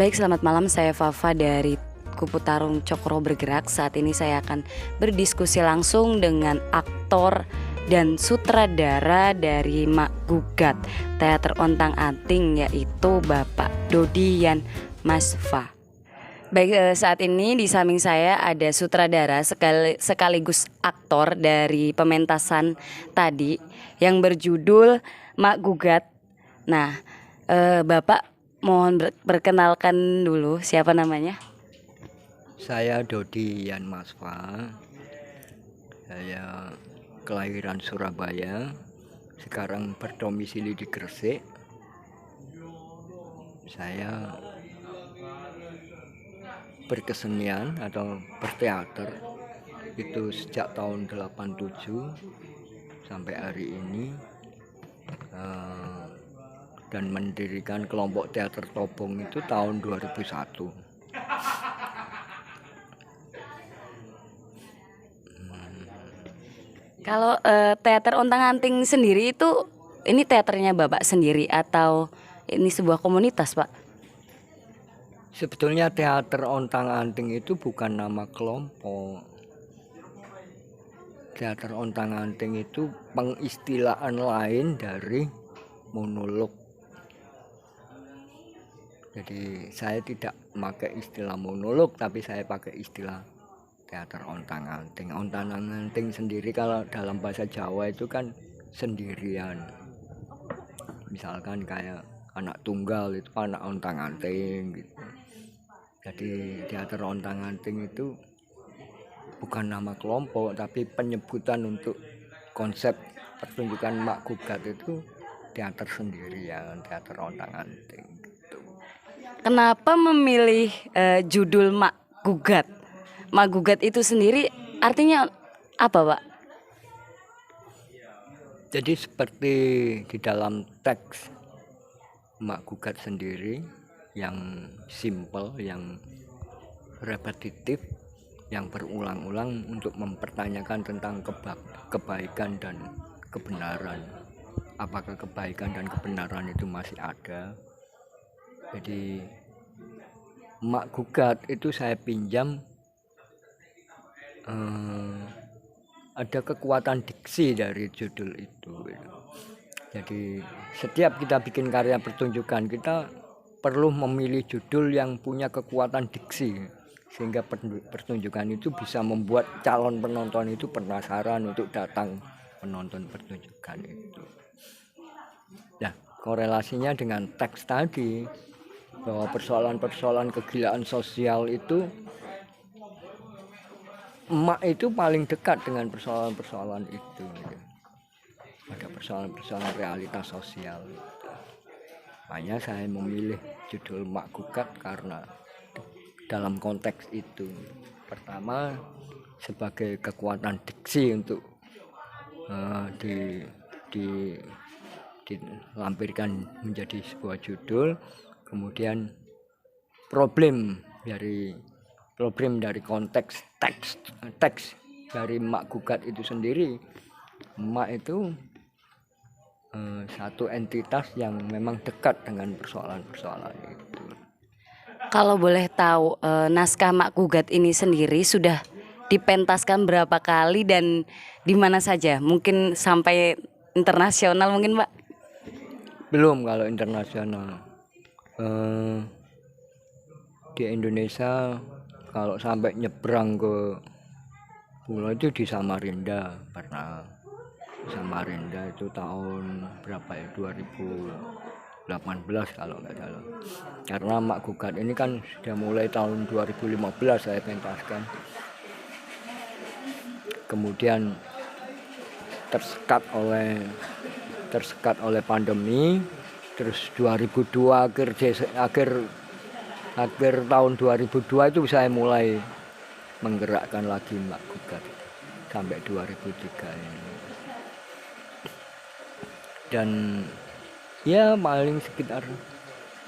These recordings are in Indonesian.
Baik, selamat malam. Saya Fafa dari Kupu Tarung Cokro Bergerak. Saat ini saya akan berdiskusi langsung dengan aktor dan sutradara dari Mak Gugat Teater Ontang Anting, yaitu Bapak Dodi Yan Masfa. Baik, saat ini di samping saya ada sutradara sekaligus aktor dari pementasan tadi yang berjudul Mak Gugat. Nah, Bapak mohon perkenalkan dulu siapa namanya. Saya Dodi Yan Masfa. Saya kelahiran Surabaya, sekarang berdomisili di Gresik. Saya berkesenian atau berteater itu sejak tahun 87 sampai hari ini, dan mendirikan kelompok teater Tobong itu tahun 2001. Kalau teater Ontang Anting sendiri itu, ini teaternya Bapak sendiri atau ini sebuah komunitas, Pak? Sebetulnya teater Ontang Anting itu bukan nama kelompok. Teater Ontang Anting itu pengistilahan lain dari monolog. Jadi saya tidak memakai istilah monolog, tapi saya pakai istilah teater Ontang Anting. Ontang Anting sendiri kalau dalam bahasa Jawa itu kan sendirian. Misalkan kayak anak tunggal itu anak Ontang Anting gitu. Jadi teater Ontang Anting itu bukan nama kelompok, tapi penyebutan untuk konsep pertunjukan Mak Gugat itu teater sendirian, teater Ontang Anting gitu. Kenapa memilih judul Mak Gugat? Mak Gugat itu sendiri artinya apa, Pak? Jadi seperti di dalam teks Mak Gugat sendiri yang simple, yang repetitif, yang berulang-ulang untuk mempertanyakan tentang kebaikan dan kebenaran. Apakah kebaikan dan kebenaran itu masih ada? Jadi Mak Gugat itu saya pinjam, ada kekuatan diksi dari judul itu. Jadi setiap kita bikin karya pertunjukan, kita perlu memilih judul yang punya kekuatan diksi, sehingga pertunjukan itu bisa membuat calon penonton itu penasaran untuk datang menonton pertunjukan itu. Nah, korelasinya dengan teks tadi, bahwa persoalan-persoalan kegilaan sosial itu, emak itu paling dekat dengan persoalan-persoalan itu. Ada persoalan-persoalan realitas sosial. Makanya saya memilih judul Mak Gugat karena dalam konteks itu, pertama sebagai kekuatan diksi untuk dilampirkan menjadi sebuah judul, kemudian problem dari konteks teks dari Mak Gugat itu sendiri. Emak itu satu entitas yang memang dekat dengan persoalan-persoalan itu. Kalau boleh tahu, naskah Mak Gugat ini sendiri sudah dipentaskan berapa kali dan di mana saja? Mungkin sampai internasional mungkin, Pak? Belum kalau internasional. Di Indonesia kalau sampai nyebrang ke pulau itu di Samarinda pernah. Samarinda itu tahun berapa ya, 2018 kalau nggak salah. Karena Mak Gugat ini kan sudah mulai tahun 2015 saya pentaskan. Kemudian tersekat oleh pandemi, terus 2002 akhir tahun 2002 itu saya mulai menggerakkan lagi Mak Gugat sampai 2003 ini. Dan ya paling sekitar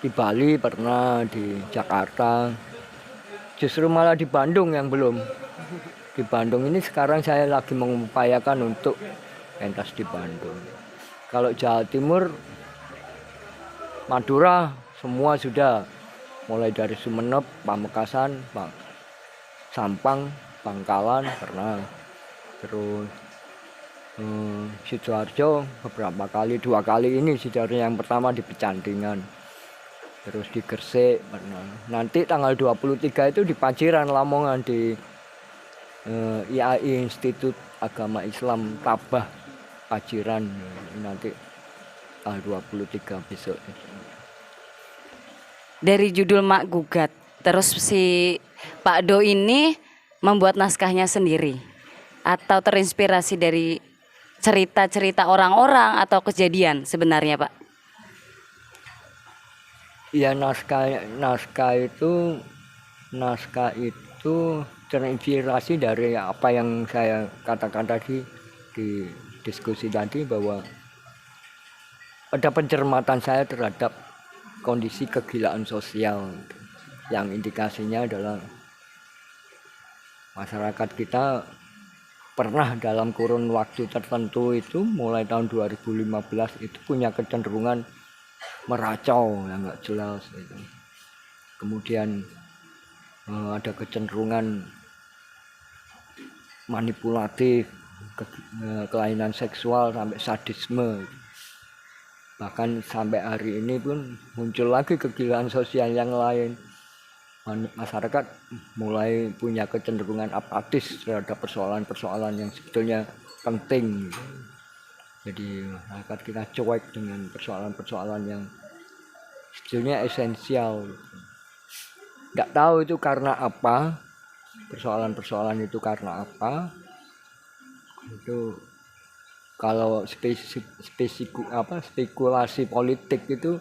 di Bali pernah, di Jakarta, justru malah di Bandung yang belum. Di Bandung ini sekarang saya lagi mengupayakan untuk pentas di Bandung. Kalau Jawa Timur, Madura semua sudah, mulai dari Sumenep, Pamekasan, Sampang, Bangkalan pernah, terus Sidoarjo beberapa kali, 2 kali ini Sidoarjo, yang pertama di Pecantingan, terus di Gresik pernah. Nanti tanggal 23 itu di Paciran, Lamongan, di IAI Institut Agama Islam Tabah Paciran, nanti tanggal 23 besok. Dari judul Mak Gugat, terus si Pak Do ini membuat naskahnya sendiri atau terinspirasi dari cerita-cerita orang-orang atau kejadian sebenarnya, Pak? Ya, naskah itu terinspirasi dari apa yang saya katakan tadi di diskusi tadi, bahwa ada pencermatan saya terhadap kondisi kegilaan sosial yang indikasinya adalah masyarakat kita pernah dalam kurun waktu tertentu itu mulai tahun 2015 itu punya kecenderungan meracau yang nggak jelas itu. Kemudian ada kecenderungan manipulatif, kelainan seksual sampai sadisme. Bahkan sampai hari ini pun muncul lagi kegilaan sosial yang lain. Masyarakat mulai punya kecenderungan apatis terhadap persoalan-persoalan yang sebetulnya penting. Jadi masyarakat kita cuek dengan persoalan-persoalan yang sebetulnya esensial. Nggak tahu itu karena apa, persoalan-persoalan itu karena apa. Itu kalau spekulasi politik itu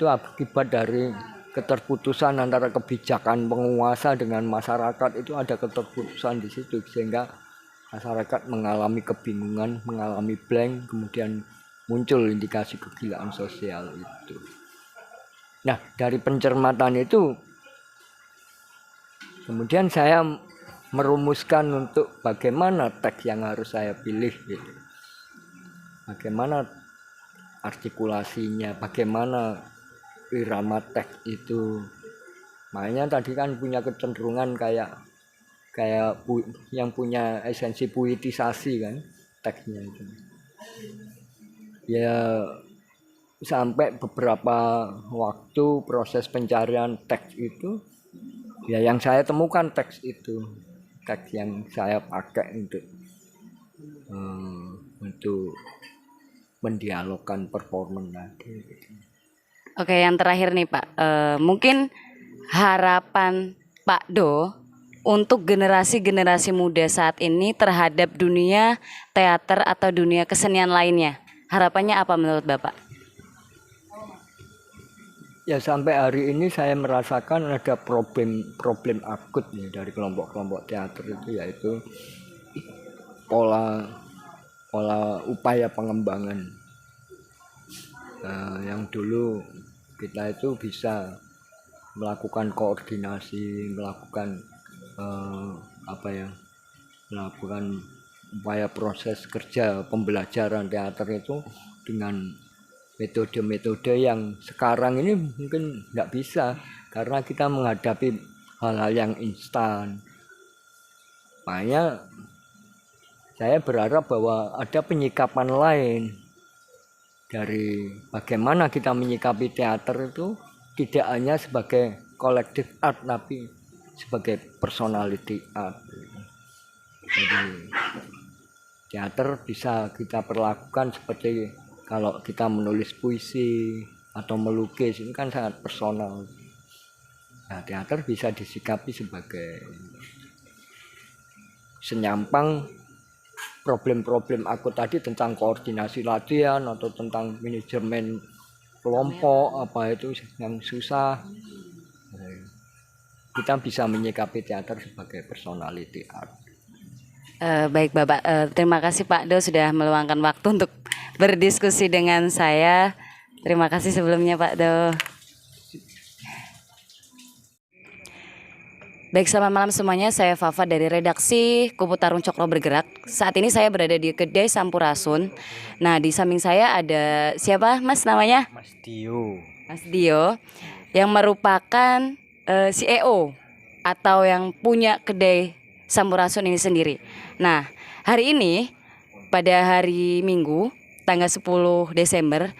akibat dari keterputusan antara kebijakan penguasa dengan masyarakat. Itu ada keterputusan di situ, sehingga masyarakat mengalami kebingungan, mengalami blank, kemudian muncul indikasi kegilaan sosial itu. Nah, dari pencermatan itu kemudian saya merumuskan untuk bagaimana teks yang harus saya pilih gitu. Bagaimana artikulasinya, bagaimana irama teks itu. Makanya tadi kan punya kecenderungan kayak yang punya esensi puitisasi kan teksnya itu. Ya, sampai beberapa waktu proses pencarian teks itu, ya yang saya temukan teks itu, teks yang saya pakai untuk mendialogkan performance tadi. Oke, yang terakhir nih Pak, mungkin harapan Pak Do untuk generasi-generasi muda saat ini terhadap dunia teater atau dunia kesenian lainnya, harapannya apa menurut Bapak? Ya, sampai hari ini saya merasakan ada problem akut nih dari kelompok-kelompok teater itu, yaitu pola upaya pengembangan. Yang dulu kita itu bisa melakukan koordinasi, melakukan melakukan upaya proses kerja pembelajaran teater itu dengan metode-metode yang sekarang ini mungkin nggak bisa, karena kita menghadapi hal-hal yang instan. Makanya saya berharap bahwa ada penyikapan lain dari bagaimana kita menyikapi teater itu, tidak hanya sebagai collective art tapi sebagai personality art. Jadi teater bisa kita perlakukan seperti kalau kita menulis puisi atau melukis, ini kan sangat personal. Nah, teater bisa disikapi sebagai senyampang problem-problem aku tadi tentang koordinasi latihan atau tentang manajemen kelompok apa itu yang susah. Kita bisa menyikapi teater sebagai personality art. Baik Bapak, terima kasih Pak Do sudah meluangkan waktu untuk berdiskusi dengan saya. Terima kasih sebelumnya Pak Do. Baik, selamat malam semuanya. Saya Fafa dari redaksi Kupu Tarung Cokro Bergerak. Saat ini saya berada di kedai Sampurasun. Nah, di samping saya ada siapa Mas namanya? Mas Dio. Mas Dio. yang merupakan CEO atau yang punya kedai Sampurasun ini sendiri. Nah, hari ini pada hari Minggu tanggal 10 Desember,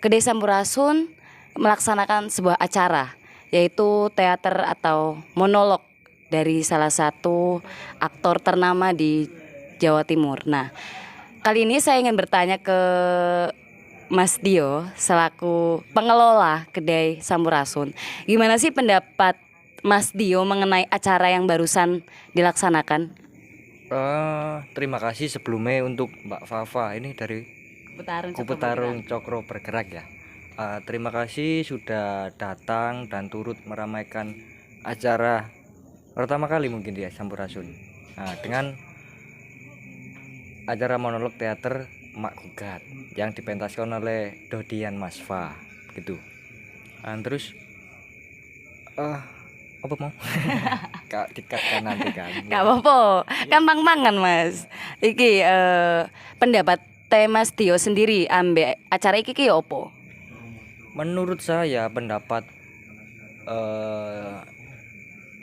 kedai Sampurasun melaksanakan sebuah acara yaitu teater atau monolog dari salah satu aktor ternama di Jawa Timur. Nah, kali ini saya ingin bertanya ke Mas Dio selaku pengelola kedai Sampurasun. Gimana sih pendapat Mas Dio mengenai acara yang barusan dilaksanakan? Terima kasih sebelumnya untuk Mbak Fafa ini dari Kupetarung Cokro Bergerak ya. Terima kasih sudah datang dan turut meramaikan acara pertama kali mungkin di Sampurasun. Nah, dengan acara monolog teater Mak Gugat yang dipentaskan oleh Dodian Masfa gitu. Terus apa mau? Kak dikatkan nanti kan. Gak apa-apa, gampang mangan Mas. Iki pendapat Mas Dio sendiri ambek acara iki ki opo? Menurut saya pendapat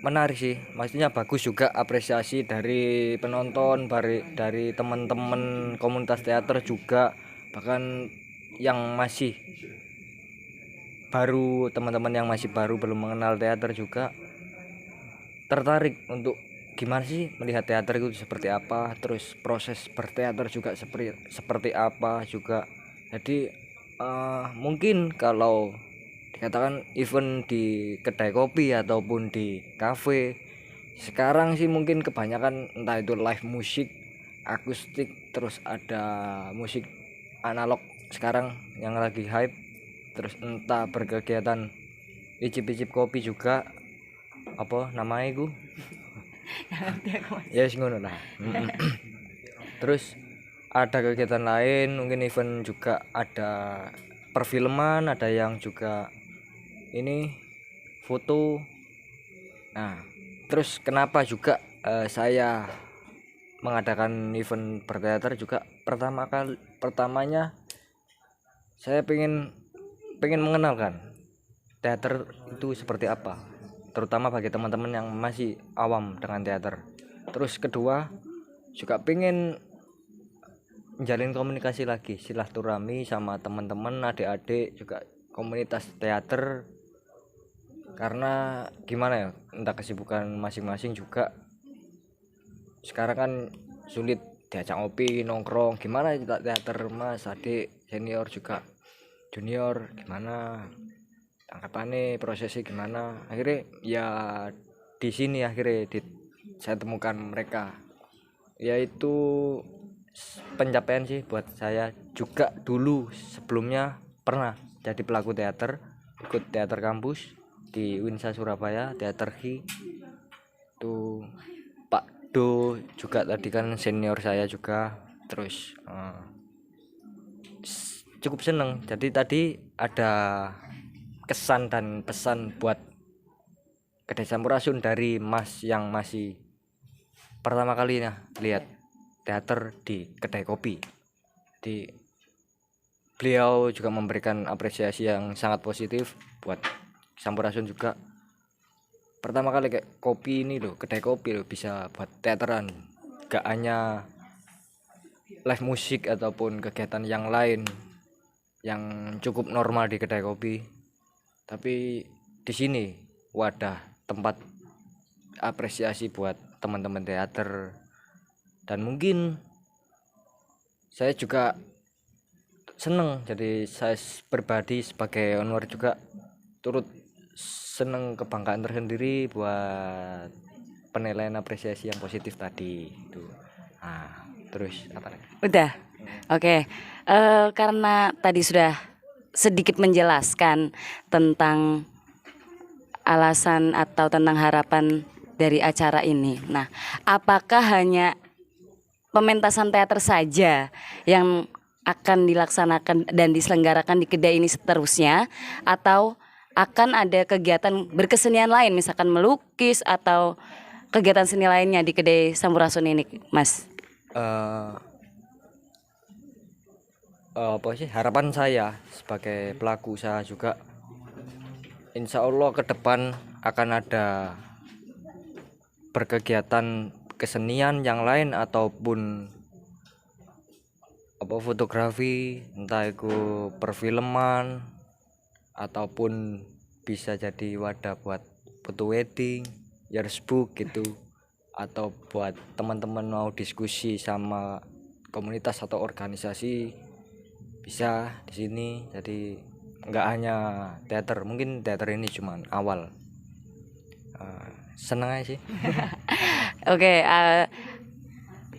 menarik sih, maksudnya bagus juga, apresiasi dari penonton, dari teman-teman komunitas teater juga, bahkan yang masih baru, teman-teman yang masih baru belum mengenal teater juga tertarik untuk gimana sih melihat teater itu seperti apa, terus proses berteater juga seperti apa juga. Jadi mungkin kalau dikatakan event di kedai kopi ataupun di kafe sekarang sih mungkin kebanyakan entah itu live musik akustik, terus ada musik analog sekarang yang lagi hype, terus entah berkegiatan icip-icip kopi juga, apa namanya itu ya ngono lah. Terus ada kegiatan lain, mungkin event juga, ada perfilman, ada yang juga ini foto. Nah, terus kenapa juga saya mengadakan event berteater juga, pertamanya saya pengen mengenalkan teater itu seperti apa, terutama bagi teman-teman yang masih awam dengan teater. Terus kedua juga pengen menjalin komunikasi lagi, silaturahmi sama teman-teman, adik-adik juga komunitas teater, karena gimana ya, entah kesibukan masing-masing juga sekarang kan sulit diajak ngopi nongkrong, gimana kita teater mas, adik senior juga junior, gimana tanggapannya, prosesnya gimana. Akhirnya ya di sini akhirnya saya temukan mereka, yaitu pencapaian sih buat saya juga. Dulu sebelumnya pernah jadi pelaku teater, ikut teater kampus di Winsa Surabaya, teater Hi itu Pak Do juga tadi kan senior saya juga. Terus cukup seneng. Jadi tadi ada kesan dan pesan buat kedai Sampurasun dari Mas yang masih pertama kalinya lihat teater di kedai kopi. Jadi beliau juga memberikan apresiasi yang sangat positif buat Sampurasun juga. Pertama kali kayak kopi ini loh, kedai kopi loh bisa buat teateran, gak hanya live musik ataupun kegiatan yang lain yang cukup normal di kedai kopi, tapi di sini wadah tempat apresiasi buat teman-teman teater. Dan mungkin saya juga seneng, jadi saya pribadi sebagai owner juga turut seneng, kebanggaan tersendiri buat penilaian apresiasi yang positif tadi itu. Terus apa lagi? Udah. Oke. Karena tadi sudah sedikit menjelaskan tentang alasan atau tentang harapan dari acara ini. Nah, apakah hanya pementasan teater saja yang akan dilaksanakan dan diselenggarakan di kedai ini seterusnya, atau akan ada kegiatan berkesenian lain, misalkan melukis atau kegiatan seni lainnya di kedai Sampurasun ini, Mas? Apa sih harapan saya sebagai pelaku usaha juga, insya Allah ke depan akan ada berkegiatan kesenian yang lain ataupun apa fotografi, entah itu perfilman ataupun bisa jadi wadah buat foto wedding, yearbook gitu, atau buat teman-teman mau diskusi sama komunitas atau organisasi bisa di sini. Jadi nggak hanya teater, mungkin teater ini cuman awal. Seneng aja sih. Oke,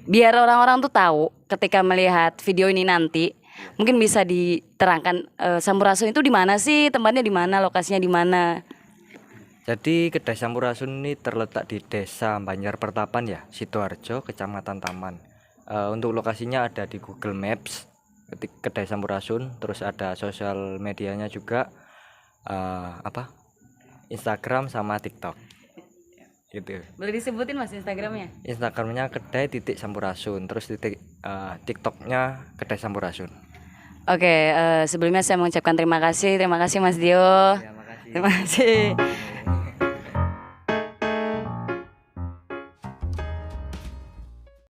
biar orang-orang tuh tahu ketika melihat video ini nanti, mungkin bisa diterangkan Sampurasun itu di mana sih, tempatnya di mana, lokasinya di mana? Jadi kedai Sampurasun ini terletak di Desa Banjar Pertapan ya, Sidoarjo, Kecamatan Taman. Untuk lokasinya ada di Google Maps, ketik kedai Sampurasun, terus ada sosial medianya juga, Instagram sama TikTok. Gitu. Boleh disebutin Mas Instagramnya? Instagramnya kedai Sampurasun, terus TikToknya kedai Sampurasun. Oke, sebelumnya saya mengucapkan terima kasih Mas Dio. Ya, makasih. Terima kasih.